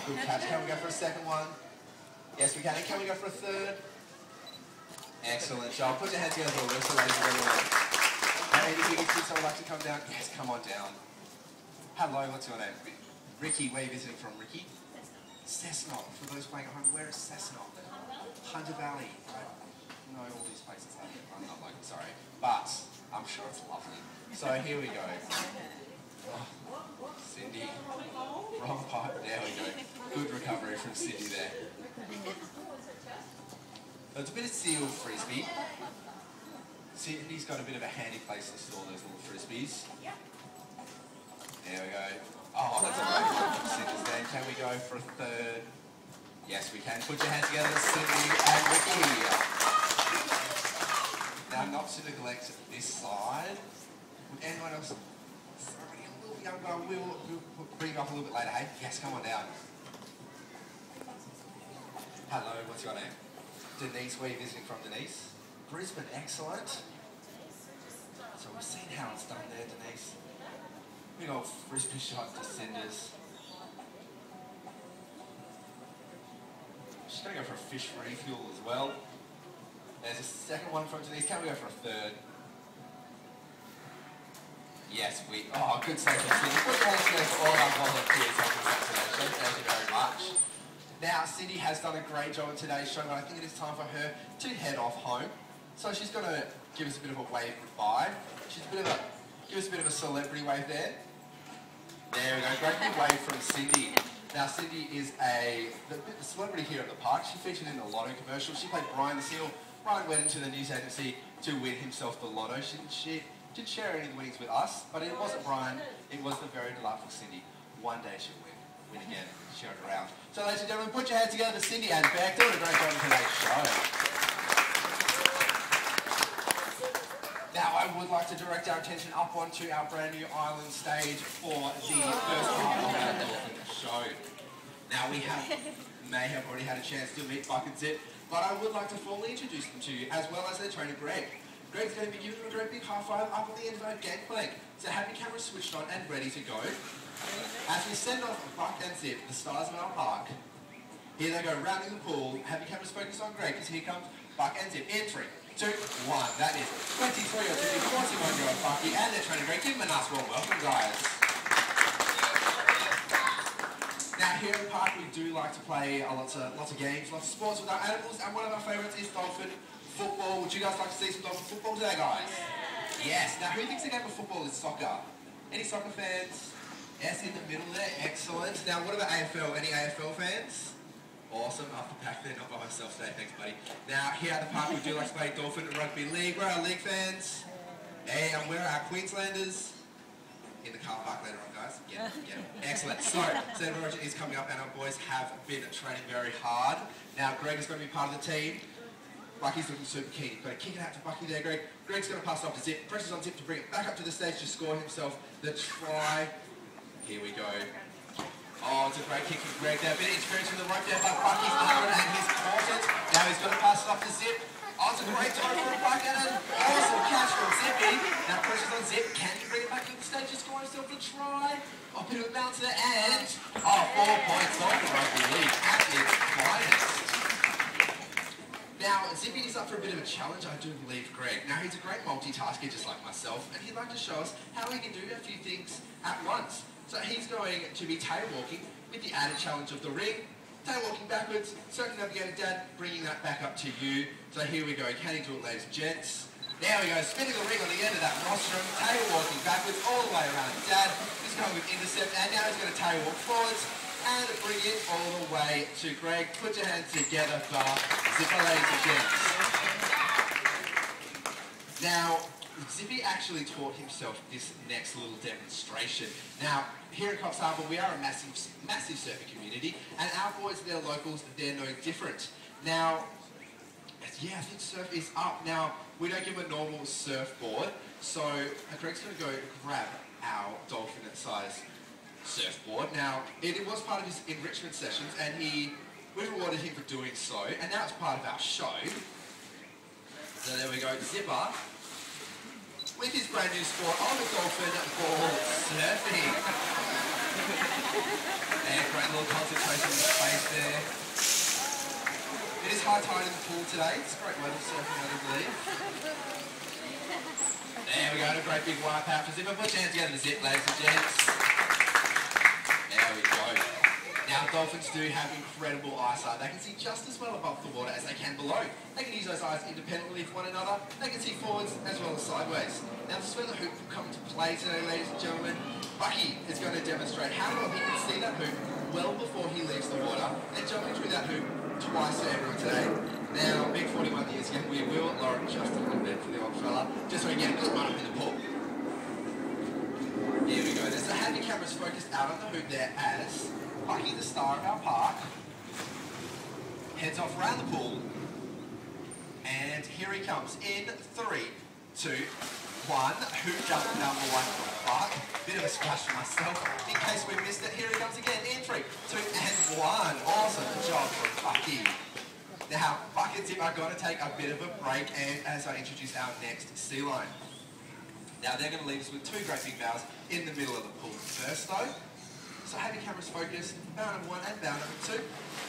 good catch. Can we go for a second one? Yes, we can. And can we go for a third? Excellent job. Put your hands together for a whistle, ladies and gentlemen. Any bigger kids that would like to come down? Yes, come on down. Hello, what's your name? Ricky. Where are you visiting from, Ricky? Cessnock. For those playing at home, where is Cessnock? Hunter Valley. I know all these places. I'm not local, sorry. But I'm sure it's lovely. So here we go. Oh, Cindy. Wrong pipe. There we go. Good recovery from Cindy there. So it's a bit of seal frisbee. Cindy's got a bit of a handy place to store those little frisbees. There we go. Oh, that's a great one from Cindy's there. Can we go for a third? Yes, we can. Put your hands together, Cindy and Ricky. Now, not to neglect this side. Would anyone else? Sorry, a little young, but we'll bring you up a little bit later, hey? Yes, come on down. Hello, what's your name? Denise. Where are you visiting from, Denise? Brisbane, excellent. So we've seen how it's done there, Denise. Big old frisbee shot to Cinders. She's going to go for a fish refuel as well. There's a second one from Denise. Can we go for a third? Yes, oh, good save from Cindy. Put your hands together for all our volunteers helping us today. Thank you very much. Now, Cindy has done a great job in today's show, but I think it is time for her to head off home. So she's going to give us a bit of a wave goodbye. Give us a bit of a celebrity wave there. There we go. Great big wave from Cindy. Now, Cindy is the celebrity here at the park. She featured in the Lotto commercial. She played Brian the Seal. Brian went into the news agency to win himself the Lotto. She didn't share any of the winnings with us, but it wasn't Brian. It was the very delightful Cindy. One day she'll win again. Share it around. So, ladies and gentlemen, put your hands together for Cindy and Beck. Doing a great job in today's show. Now, I would like to direct our attention up onto our brand new island stage for the first part of our Dolphin show. Now, we may have already had a chance to meet Bucky and Zippy, but I would like to formally introduce them to you, as well as their trainer, Greg. Greg's going to be giving them a great big high five up at the end of our gangplank. So have your cameras switched on and ready to go. As we send off Buck and Zip, the stars of our park, here they go, rounding the pool. Have your cameras focused on Greg, because here comes Buck and Zip in 3, 2, 1. That is 23-year-old Zippy, 41-year-old Bucky, and their trainer Greg. Give them a nice warm welcome, guys. Now, here at the park, we do like to play lots of games, lots of sports with our animals, and one of our favourites is dolphin football. Would you guys like to see some dolphin football today, guys? Yes. Now, who thinks the game of football is soccer? Any soccer fans? Yes, in the middle there. Excellent. Now, what about AFL? Any AFL fans? Awesome. Up the pack there, not by myself today. Thanks, buddy. Now, here at the park, we do like to play Dolphin Rugby League. Where are our league fans? Hey, and where are our Queenslanders? In the car park later on, guys. Yeah. Excellent. So, Saturday Origin is coming up, and our boys have been training very hard. Now, Greg is going to be part of the team. Bucky's looking super keen. You've got to kick it out to Bucky there, Greg. Greg's going to pass it off to Zip. Pressure's on Zip to bring it back up to the stage to score himself the try. Here we go. Oh, it's a great kick from Greg there. A bit of experience from the rope there, but Bucky's under it and he's caught it. Now he's going to pass it off to Zip. Oh, it's a great time for Bucky and an awesome catch from Zippy. Now pressure's on Zip. Can he bring it back to the stage to score himself the try? Oh, a bit of a bounce there and... Oh, 4 points off the rugby league at its finest. Now, Zippy is up for a bit of a challenge, I do believe, Greg. Now, he's a great multitasker, just like myself, and he'd like to show us how he can do a few things at once. So he's going to be tail walking with the added challenge of the ring. Tail walking backwards, circling navigator Dad, bringing that back up to you. So here we go. Can he do it, ladies and gents? There we go, spinning the ring on the end of that rostrum, tail walking backwards all the way around Dad. He's going with intercept, and now he's going to tail walk forwards. And bring it all the way to Greg. Put your hands together for Zipper, ladies and gents. Now, Zippy actually taught himself this next little demonstration. Now, here at Coffs Harbour, we are a massive surfing community, and our boys, they're locals, they're no different. Now, yeah, I think surf is up. Now, we don't give a normal surfboard, so Greg's going to go grab our dolphin-size surfboard. Now, it was part of his enrichment sessions, and we rewarded him for doing so, and now it's part of our show. So there we go, Zipper, with his brand new sport on the dolphin ball surfing. And great little concentration in the space there. It is high tide in the pool today. It's great weather surfing, I do believe. There we go, a great big wipe out for Zipper. Put your hands together to Zip, ladies and gents. There we go. Now, dolphins do have incredible eyesight. They can see just as well above the water as they can below. They can use those eyes independently of one another. They can see forwards as well as sideways. Now, this is where the hoop will come into play today, ladies and gentlemen. Bucky is going to demonstrate how well he can see that hoop well before he leaves the water and jumping through that hoop twice for everyone today. Now, being 41 years young, we will lower it just a little bit for the old fella, just so we get a good run up in the pool. Here we go. So have your cameras focused out on the hoop there as Bucky, the star of our park, heads off around the pool. And here he comes in 3, 2, 1. Hoop jump number 1 for the park. Bit of a splash for myself in case we missed it. Here he comes again in 3, 2, and 1. Awesome job from Bucky. Now, Bucky and Zippy are going to take a bit of a break, and as I introduce our next sea lion. Now, they're going to leave us with 2 great big bows in the middle of the pool first, though. So have your cameras focused. Bow number 1 and bow number 2.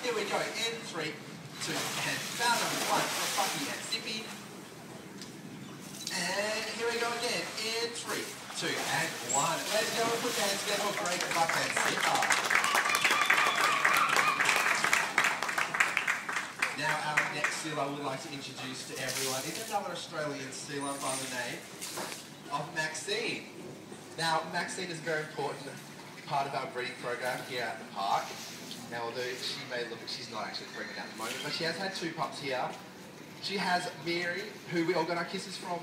Here we go. In 3, 2, and bow number 1 for Bucky and Zippy. And here we go again. In 3, 2, and 1. Ladies and gentlemen, put your hands together for great Bucky and Zippy. Now, our next seal I would like to introduce to everyone is another Australian sealer by the name of Maxine. Now, Maxine is a very important part of our breeding program here at the park. Now, although she may look, she's not actually pregnant at the moment, but she has had 2 pups here. She has Mary, who we all got our kisses from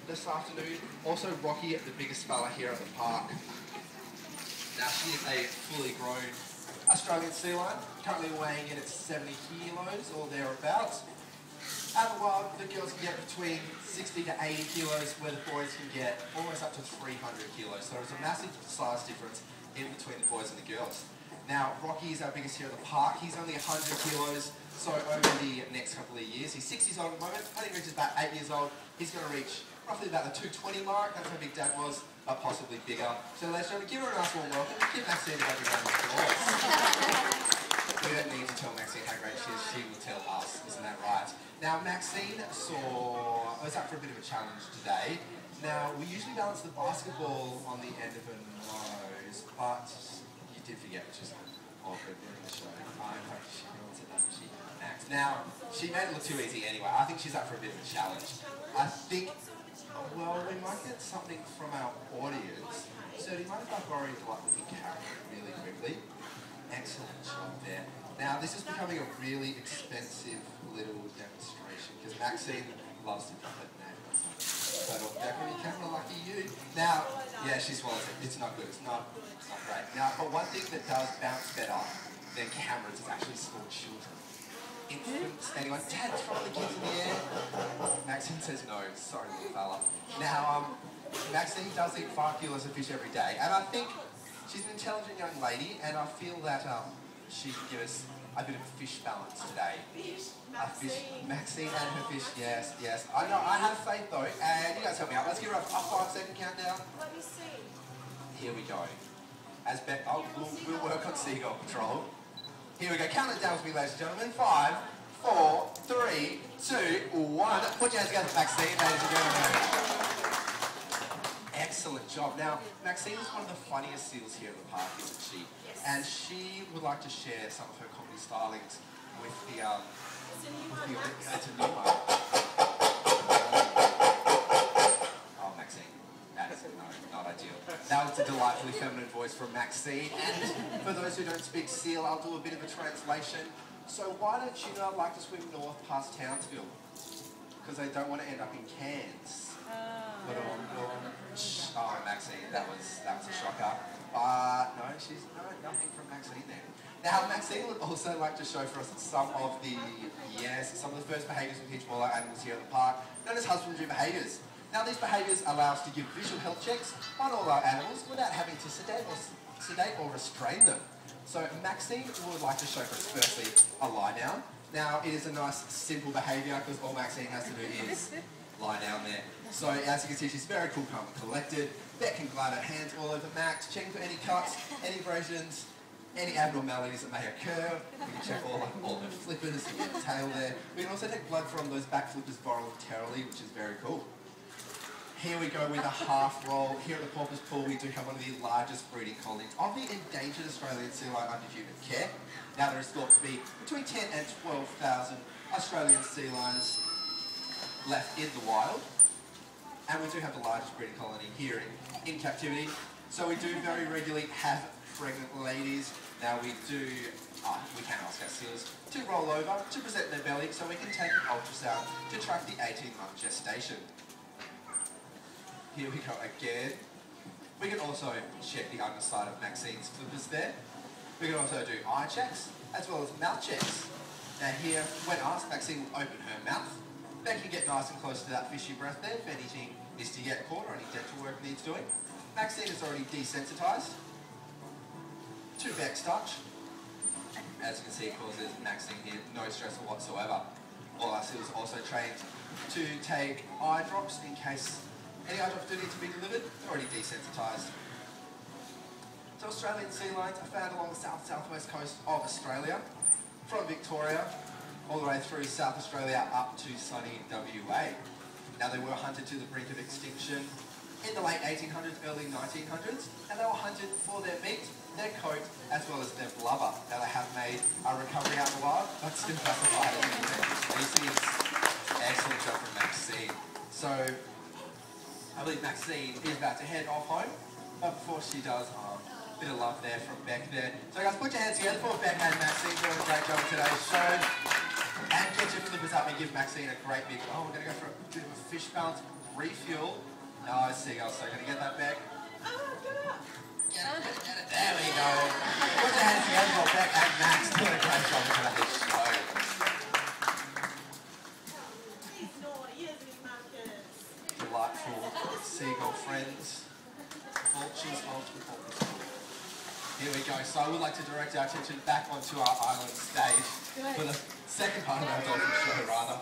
this afternoon. Also, Rocky, the biggest fella here at the park. Now, she is a fully grown Australian sea lion, currently weighing in at 70 kilos or thereabouts. Out of the wild, the girls can get between 60 to 80 kilos, where the boys can get almost up to 300 kilos. So there's a massive size difference in between the boys and the girls. Now, Rocky is our biggest here at the park. He's only 100 kilos, so over the next couple of years, he's 6 years old at the moment. I think he reaches about 8 years old. He's going to reach roughly about the 220 mark. That's how big Dad was, but possibly bigger. So let's give her a nice warm welcome. Give Maxine a happy round of applause. We don't need to tell Maxine how great she is. She will tell us. Isn't that right? Now, Maxine was up for a bit of a challenge today. Now, we usually balance the basketball on the end of her nose, but you did forget, which is awkward during the show. I hope she wants it, doesn't she, Max? Now, she made it look too easy anyway. I think she's up for a bit of a challenge. I think, well, we might get something from our audience. So do you mind if I borrow your delightful camera really quickly? Excellent job there. Now, this is becoming a really expensive little demonstration because Maxine loves to drop it now. So definitely camera lucky you. Now, yeah, she swallows it. It's not good. It's not great. Now, but one thing that does bounce better than cameras is actually small children. Infants, anyone. Dad, throw the kids in the air. Maxine says no. Sorry, little fella. Now, Maxine does eat 5 kilos of fish every day, and I think she's an intelligent young lady, and I feel that she can give us a bit of fish balance today. Maxine and her fish, yes, yes. I know, I have faith though, and you guys help me out. Let's give her a 5-second countdown. Let me see. Here we go. We'll work on seagull patrol. Here we go. Count it down with me, ladies and gentlemen. 5, 4, 3, 2, 1. Put your hands together, Maxine, ladies and gentlemen. Excellent job. Now, Maxine is one of the funniest seals here at the park, isn't she? Yes. And she would like to share some of her comedy stylings with the It's a new one, Max. It's a new one. Oh, Maxine. That is not ideal. That was a delightfully feminine voice from Maxine. And for those who don't speak seal, I'll do a bit of a translation. So why don't you not like to swim north past Townsville? Because they don't want to end up in Cairns. Oh, Maxine, that was a shocker. No, nothing from Maxine there. Now, Maxine would also like to show for us some of the first behaviours we teach all our animals here at the park, known as husbandry behaviours. Now, these behaviours allow us to give visual health checks on all our animals without having to sedate or restrain them. So, Maxine would like to show for us firstly a lie down. Now, it is a nice, simple behaviour because all Maxine has to do is lie down there. So as you can see, she's very cool, calm and collected. Beck can glide her hands all over Max, checking for any cuts, any abrasions, any abnormalities that may occur. We can check all her flippers, the tail there. We can also take blood from those back flippers voluntarily, which is very cool. Here we go with a half roll. Here at the Porpoise Pool, we do have one of the largest breeding colonies of the endangered Australian sea lion under human care. Now there is thought to be between 10 and 12,000 Australian sea lions left in the wild. And we do have the largest breeding colony here in captivity. So we do very regularly have pregnant ladies. Now we can ask our sealers to roll over to present their belly so we can take an ultrasound to track the 18-month gestation. Here we go again. We can also check the underside of Maxine's flippers there. We can also do eye checks as well as mouth checks. Now here, when asked, Maxine will open her mouth. Beck can get nice and close to that fishy breath there if anything is to get caught or any dental work needs doing. Maxine is already desensitised to Beck's touch. As you can see, it causes Maxine here no stress whatsoever. All our sealers are also trained to take eye drops in case any eye drops do need to be delivered. They're already desensitised. So Australian sea lions are found along the south-southwest coast of Australia, from Victoria all the way through South Australia up to sunny WA. Now they were hunted to the brink of extinction in the late 1800s, early 1900s, and they were hunted for their meat, their coat, as well as their blubber. Now they have made a recovery out in the wild, but still classified as endangered species. Excellent job from Maxine. So I believe Maxine is about to head off home, but before she does, a bit of love there from Beck there. So guys, put your hands together for Beck and Maxine doing a great job on today's show. And get your flippers up and give Maxine a great big, we're going to go for a bit of a fish balance refuel. Nice, seagulls, so going to get that back. Get up. Get it. There we go. Put your hands together for Beck and Max doing a great job on today's show. He's naughty, isn't he, Marcus? Delightful seagull friends. Vultures of the Porpoise. Here we go. So I would like to direct our attention back onto our island stage for the second part of our dolphin show, rather.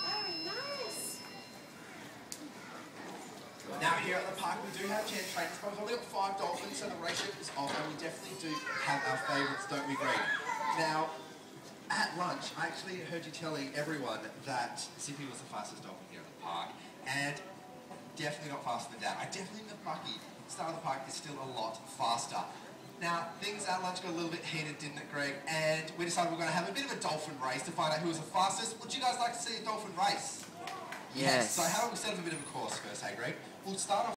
Very nice. Now here at the park we do have 10 trainers, but we've only got 5 dolphins, so the ratio is off, and we definitely do have our favourites, don't we, Greg? Now, at lunch, I actually heard you telling everyone that Zippy was the fastest dolphin here at the park, and definitely not faster than Dad. I definitely think the Bucky, star of the park, is still a lot faster. Now, things at lunch got a little bit heated, didn't it, Greg? And we decided we're going to have a bit of a dolphin race to find out who was the fastest. Would you guys like to see a dolphin race? Yes. So how about we set up a bit of a course first, hey, Greg? We'll start off